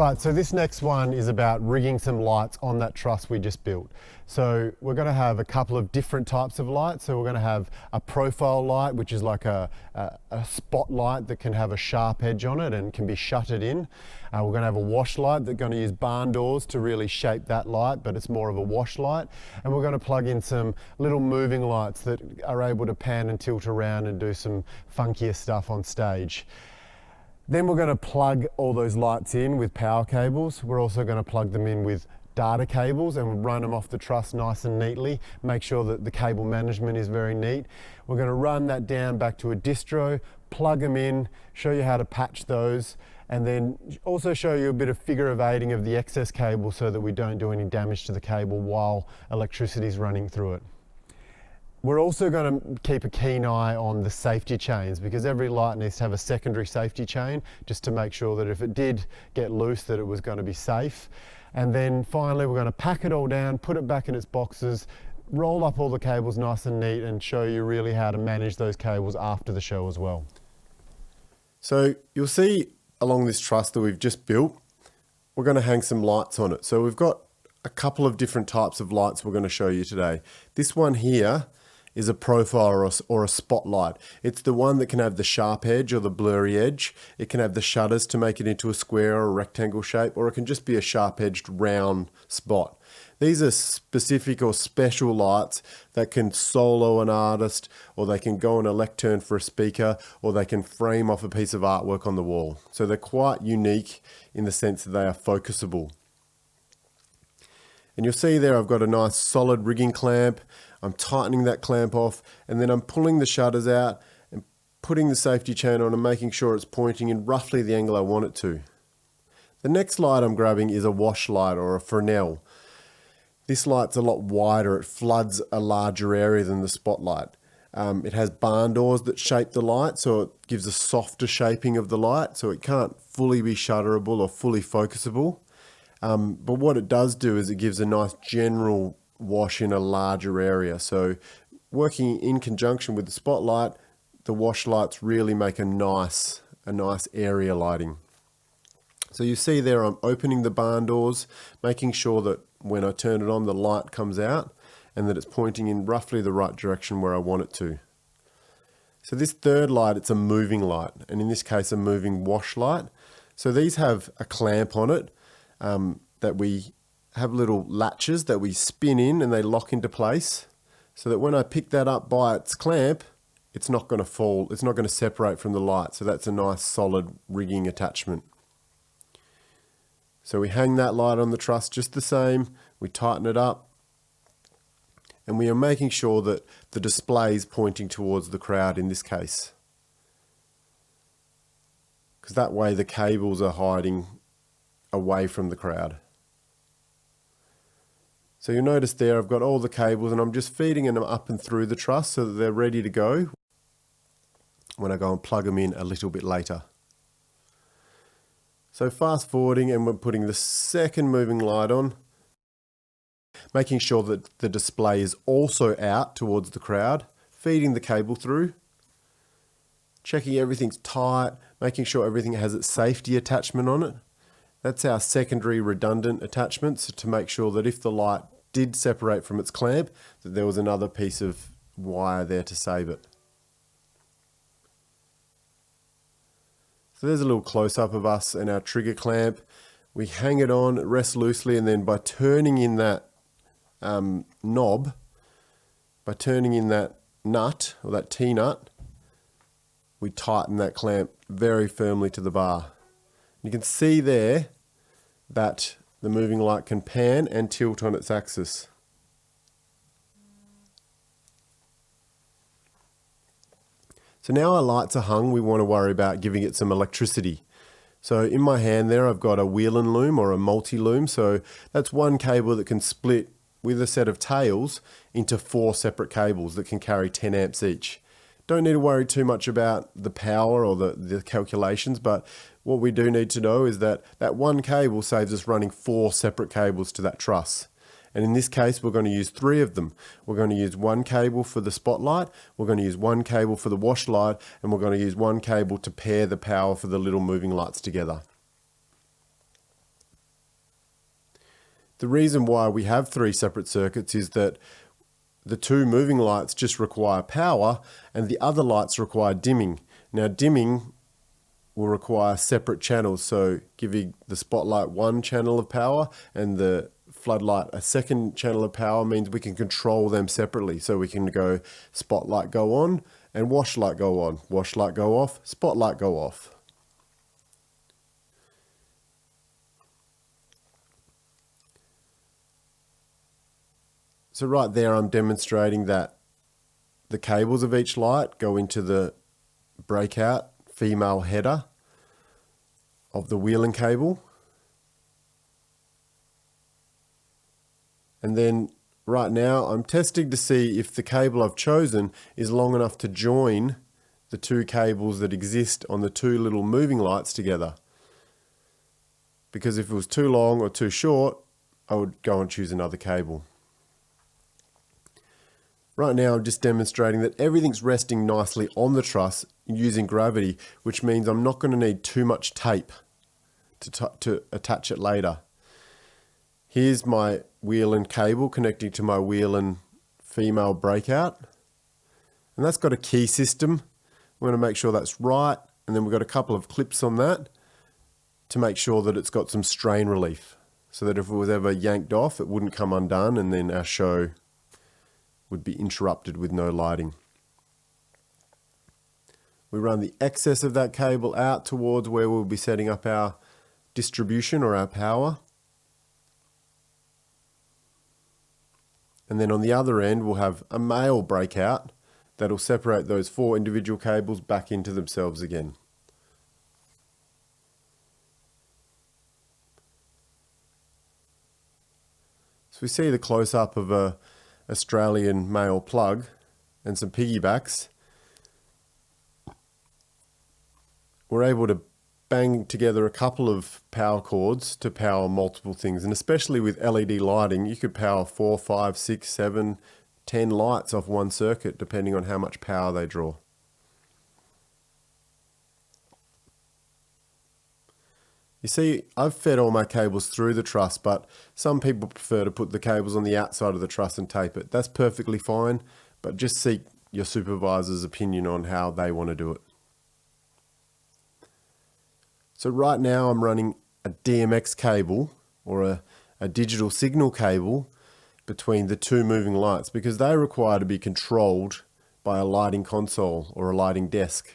Right, so this next one is about rigging some lights on that truss we just built. So we're going to have a couple of different types of lights. So we're going to have a profile light, which is like a spotlight that can have a sharp edge on it and can be shuttered in. We're going to have a wash light that's going to use barn doors to really shape that light, but it's more of a wash light. And we're going to plug in some little moving lights that are able to pan and tilt around and do some funkier stuff on stage. Then we're going to plug all those lights in with power cables. We're also going to plug them in with data cables and run them off the truss nice and neatly. Make sure that the cable management is very neat. We're going to run that down back to a distro, plug them in, show you how to patch those, and then also show you a bit of figure of eighting of the excess cable so that we don't do any damage to the cable while electricity is running through it. We're also going to keep a keen eye on the safety chains, because every light needs to have a secondary safety chain just to make sure that if it did get loose that it was going to be safe. And then finally we're going to pack it all down, put it back in its boxes, roll up all the cables nice and neat, and show you really how to manage those cables after the show as well. So you'll see along this truss that we've just built, we're going to hang some lights on it. So we've got a couple of different types of lights we're going to show you today. This one here is a profile or a spotlight. It's the one that can have the sharp edge or the blurry edge. It can have the shutters to make it into a square or a rectangle shape, or it can just be a sharp-edged round spot. These are specific or special lights that can solo an artist, or they can go on a lectern for a speaker, or they can frame off a piece of artwork on the wall. So they're quite unique in the sense that they are focusable. And you'll see there I've got a nice solid rigging clamp. I'm tightening that clamp off, and then I'm pulling the shutters out and putting the safety chain on and making sure it's pointing in roughly the angle I want it to. The next light I'm grabbing is a wash light or a Fresnel. This light's a lot wider. It floods a larger area than the spotlight. It has barn doors that shape the light, so it gives a softer shaping of the light, so it can't fully be shutterable or fully focusable. But what it does do is it gives a nice general wash in a larger area. So working in conjunction with the spotlight, the wash lights really make a nice area lighting. So you see there I'm opening the barn doors, making sure that when I turn it on the light comes out and that it's pointing in roughly the right direction where I want it to. So this third light, it's a moving light, and in this case a moving wash light. So these have a clamp on it that we have little latches that we spin in and they lock into place, so that when I pick that up by its clamp, it's not going to fall, it's not going to separate from the light. So that's a nice solid rigging attachment. So we hang that light on the truss just the same, we tighten it up, and we are making sure that the display is pointing towards the crowd in this case, because that way the cables are hiding away from the crowd. So you'll notice there I've got all the cables and I'm just feeding them up and through the truss so that they're ready to go when I go and plug them in a little bit later. So fast forwarding, and we're putting the second moving light on, making sure that the display is also out towards the crowd, feeding the cable through, checking everything's tight, making sure everything has its safety attachment on it. That's our secondary redundant attachments to make sure that if the light did separate from its clamp, that there was another piece of wire there to save it. So there's a little close-up of us and our trigger clamp. We hang it on, it rests loosely, and then by turning in that knob, by turning in that nut, or that T-nut, we tighten that clamp very firmly to the bar. You can see there that the moving light can pan and tilt on its axis. So now our lights are hung, we want to worry about giving it some electricity. So in my hand there I've got a wheel and loom or a multi-loom, so that's one cable that can split with a set of tails into 4 separate cables that can carry 10 amps each. Don't need to worry too much about the power or the calculations, but what we do need to know is that that one cable saves us running 4 separate cables to that truss. And in this case, we're going to use 3 of them. We're going to use one cable for the spotlight, we're going to use one cable for the wash light, and we're going to use one cable to pair the power for the little moving lights together. The reason why we have 3 separate circuits is that the 2 moving lights just require power and the other lights require dimming. Now dimming will require separate channels, so giving the spotlight 1 channel of power and the floodlight a 2nd channel of power means we can control them separately. So we can go spotlight go on and wash light go on, wash light go off, spotlight go off. So right there I'm demonstrating that the cables of each light go into the breakout female header of the wheel and cable. And then right now I'm testing to see if the cable I've chosen is long enough to join the 2 cables that exist on the 2 little moving lights together. Because if it was too long or too short, I would go and choose another cable. Right now I'm just demonstrating that everything's resting nicely on the truss using gravity, which means I'm not going to need too much tape to attach it later. Here's my wheel and cable connecting to my wheel and female breakout. And that's got a key system. We're going to make sure that's right. And then we've got a couple of clips on that to make sure that it's got some strain relief, so that if it was ever yanked off, it wouldn't come undone and then our show would be interrupted with no lighting. We run the excess of that cable out towards where we'll be setting up our distribution or our power. And then on the other end, we'll have a male breakout that'll separate those 4 individual cables back into themselves again. So we see the close-up of a Australian male plug and some piggybacks. We're able to bang together a couple of power cords to power multiple things, and especially with LED lighting you could power 4, 5, 6, 7, 10 lights off one circuit depending on how much power they draw. You see, I've fed all my cables through the truss, but some people prefer to put the cables on the outside of the truss and tape it. That's perfectly fine, but just seek your supervisor's opinion on how they want to do it. So right now I'm running a DMX cable or a digital signal cable between the 2 moving lights because they require to be controlled by a lighting console or a lighting desk.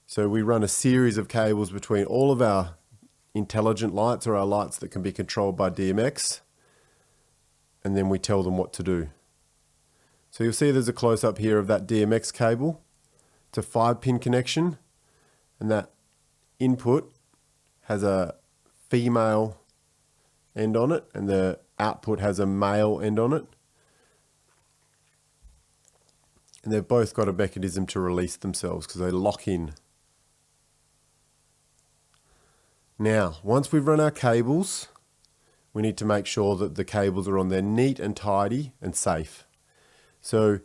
So we run a series of cables between all of our intelligent lights or our lights that can be controlled by DMX, and then we tell them what to do. So you'll see there's a close-up here of that DMX cable. It's a 5-pin connection, and that input has a female end on it and the output has a male end on it, and they've both got a mechanism to release themselves because they lock in. Now once we've run our cables, we need to make sure that the cables are on there neat and tidy and safe. So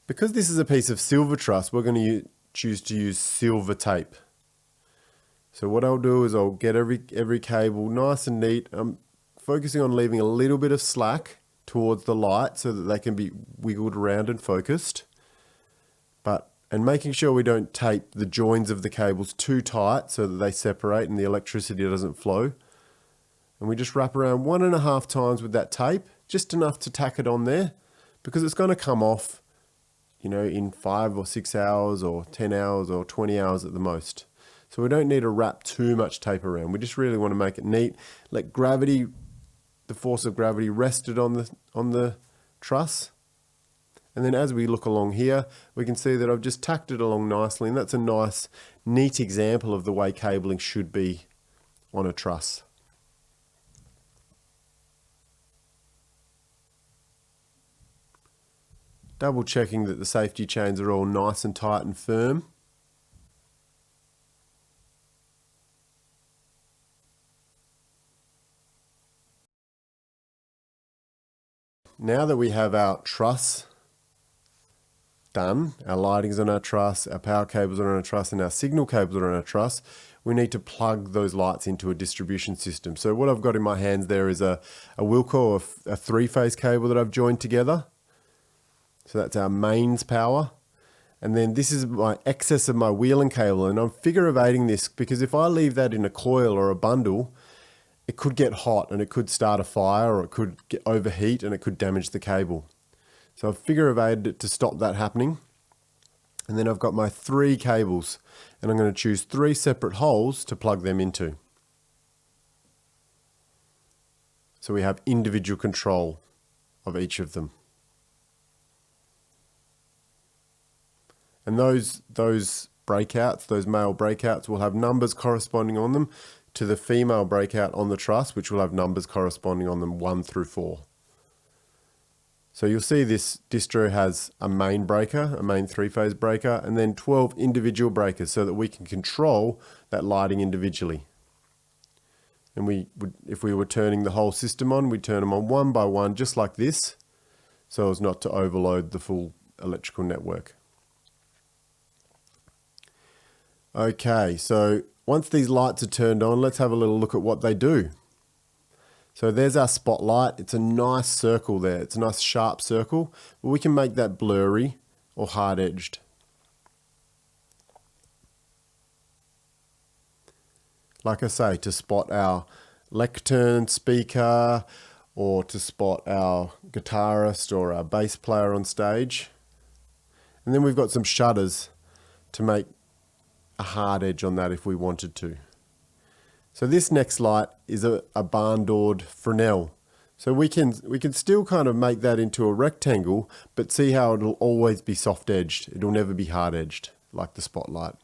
because this is a piece of silver truss, we're going to choose to use silver tape. So what I'll do is I'll get every cable nice and neat. I'm focusing on leaving a little bit of slack towards the light so that they can be wiggled around and focused. And making sure we don't tape the joins of the cables too tight so that they separate and the electricity doesn't flow. And we just wrap around 1.5 times with that tape, just enough to tack it on there, because it's going to come off, in 5 or 6 hours or 10 hours or 20 hours at the most. So we don't need to wrap too much tape around. We just really want to make it neat. Let gravity, the force of gravity, rest it on the truss. And then as we look along here, we can see that I've just tacked it along nicely, and that's a nice, neat example of the way cabling should be on a truss. Double checking that the safety chains are all nice and tight and firm. Now that we have our truss done, our lighting's on our truss, our power cables are on our truss, and our signal cables are on our truss, we need to plug those lights into a distribution system. So what I've got in my hands there is a Wilco, a 3-phase cable that I've joined together. So that's our mains power. And then this is my excess of my wheeling cable, and I'm figure of 8ing this because if I leave that in a coil or a bundle, it could get hot and it could start a fire, or it could overheat and it could damage the cable. So I've figure of 8ed it to stop that happening. And then I've got my 3 cables, and I'm going to choose 3 separate holes to plug them into. So we have individual control of each of them. And those breakouts, those male breakouts, will have numbers corresponding on them to the female breakout on the truss, which will have numbers corresponding on them 1 through 4. So you'll see this distro has a main breaker, a main 3-phase breaker, and then 12 individual breakers so that we can control that lighting individually. And if we were turning the whole system on, we'd turn them on one by one, just like this, so as not to overload the full electrical network. Okay, so once these lights are turned on, let's have a little look at what they do. So there's our spotlight. It's a nice circle there. It's a nice sharp circle, but we can make that blurry or hard-edged. Like I say, to spot our lectern speaker, or to spot our guitarist or our bass player on stage. And then we've got some shutters to make a hard edge on that if we wanted to. So this next light is a barn-doored Fresnel. So we can still kind of make that into a rectangle, but see how it'll always be soft-edged. It'll never be hard-edged like the spotlight.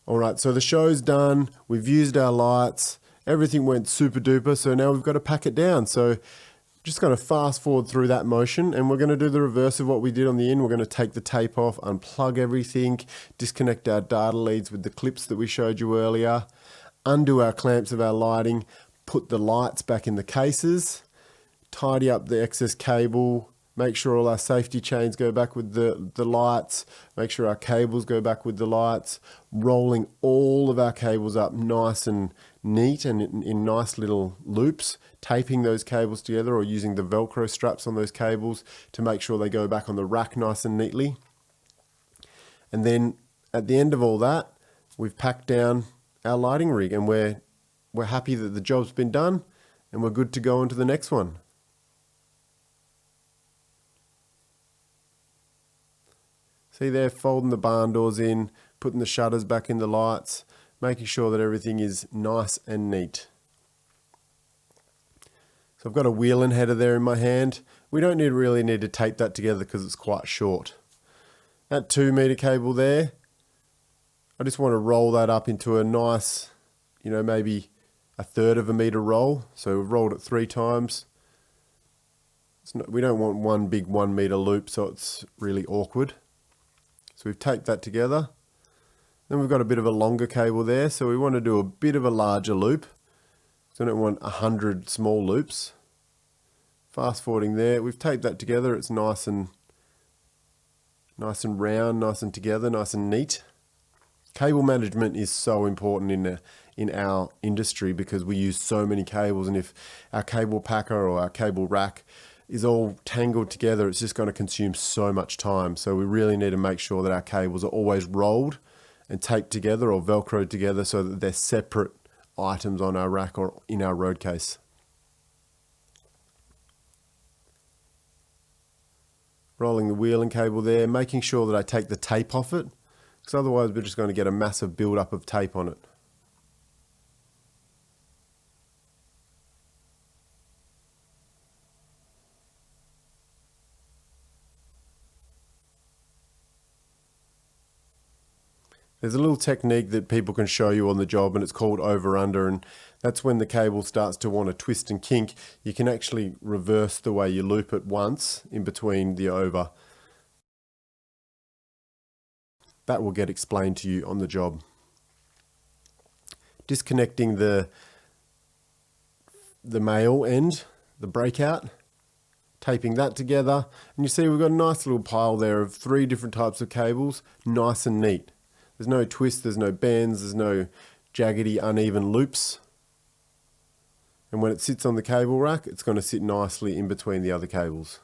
All right, so the show's done. We've used our lights. Everything went super duper. So now we've got to pack it down. So just going to fast forward through that motion, and we're going to do the reverse of what we did on the in. We're going to take the tape off, unplug everything, disconnect our data leads with the clips that we showed you earlier, undo our clamps of our lighting, put the lights back in the cases, tidy up the excess cable, make sure all our safety chains go back with the lights, make sure our cables go back with the lights, rolling all of our cables up nice and neat and in nice little loops, taping those cables together or using the Velcro straps on those cables to make sure they go back on the rack nice and neatly. And then at the end of all that, we've packed down our lighting rig, and we're happy that the job's been done, and we're good to go on to the next one. See there, folding the barn doors in, putting the shutters back in the lights, making sure that everything is nice and neat. So I've got a wheeling header there in my hand. We don't really need to tape that together because it's quite short. That 2-meter cable there, I just want to roll that up into a nice, maybe 1/3 of a meter roll. So we've rolled it 3 times. We don't want one big 1-meter loop, so it's really awkward. So we've taped that together. Then we've got a bit of a longer cable there, so we want to do a bit of a larger loop. So I don't want 100 small loops. Fast forwarding there, we've taped that together. It's nice and round, nice and together, nice and neat. Cable management is so important in our industry because we use so many cables, and if our cable packer or our cable rack is all tangled together, it's just going to consume so much time. So we really need to make sure that our cables are always rolled and taped together or Velcroed together so that they're separate items on our rack or in our road case. Rolling the wheeling cable there, making sure that I take the tape off it, because otherwise we're just going to get a massive build-up of tape on it. There's a little technique that people can show you on the job, and it's called over-under, and that's when the cable starts to want to twist and kink. You can actually reverse the way you loop it once in between the over. That will get explained to you on the job. Disconnecting the male end, the breakout, taping that together. And you see we've got a nice little pile there of 3 different types of cables, nice and neat. There's no twists, there's no bends, there's no jaggedy, uneven loops. And when it sits on the cable rack, it's going to sit nicely in between the other cables.